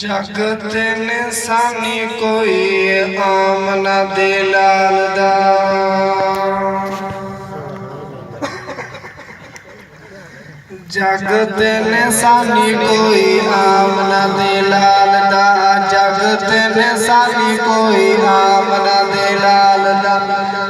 जगत निशानी कोई आमना दे लाल दा जगत निशानी कोई आमना दे लाल दा जगत निशानी कोई आमना दे लाल दा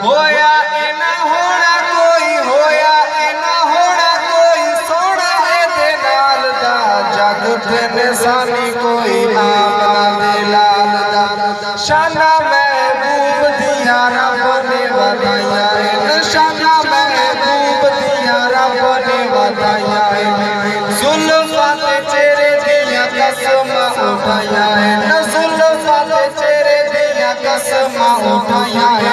होया इना होना कोई होया इना होना कोई सोना है दे लाल दा जगत निशानी कोई आमना दे लाल दा शाना महबूब दिया रब ने बताया शाना महबूब दिया रब ने बताया जुल्फात चेहरे दिया कसम उठाया है जुल्फात चेहरे दिया कसम उठाया है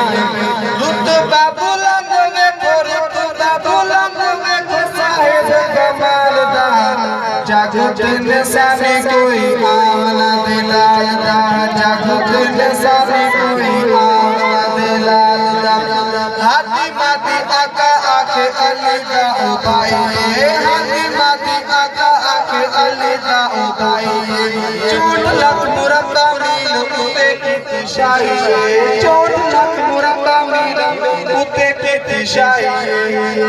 रुतबा बुलंद में रुतबा बुलंद में साहिब कमाल दा जगत निशानी कोई आमना दे लाल दा जगत निशानी कोई आमना दे लाल दा हाथी माती आका आखे अली का उपाय हाथी माती आका आखे अली का उपाय चोट लख मुरब्बा मील उते की तिशाई चोट लख मुरब्बा मील उते की तिशाई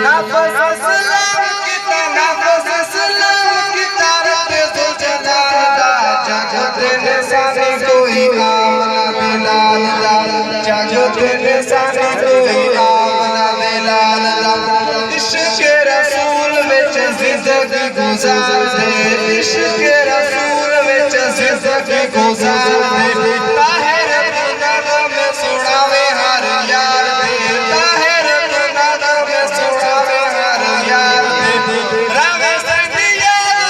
नफस सलाम की नफस सलाम की तारत से जनादा जगत निशानी कोई आमना दे लाल दा जगत निशानी कोई आमना दे लाल दा इश्क रसूल विच जिंदगी गुजार दे इश्क रसूल विच जिंदगी गुजार दे ताहिर गुनाह में सुनावे हर यार दे ताहिर गुनाह में सुनावे हर यार दे रावे संगी याद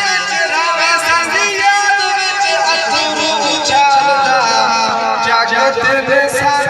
विच अथरू उछालदा जगत निशानी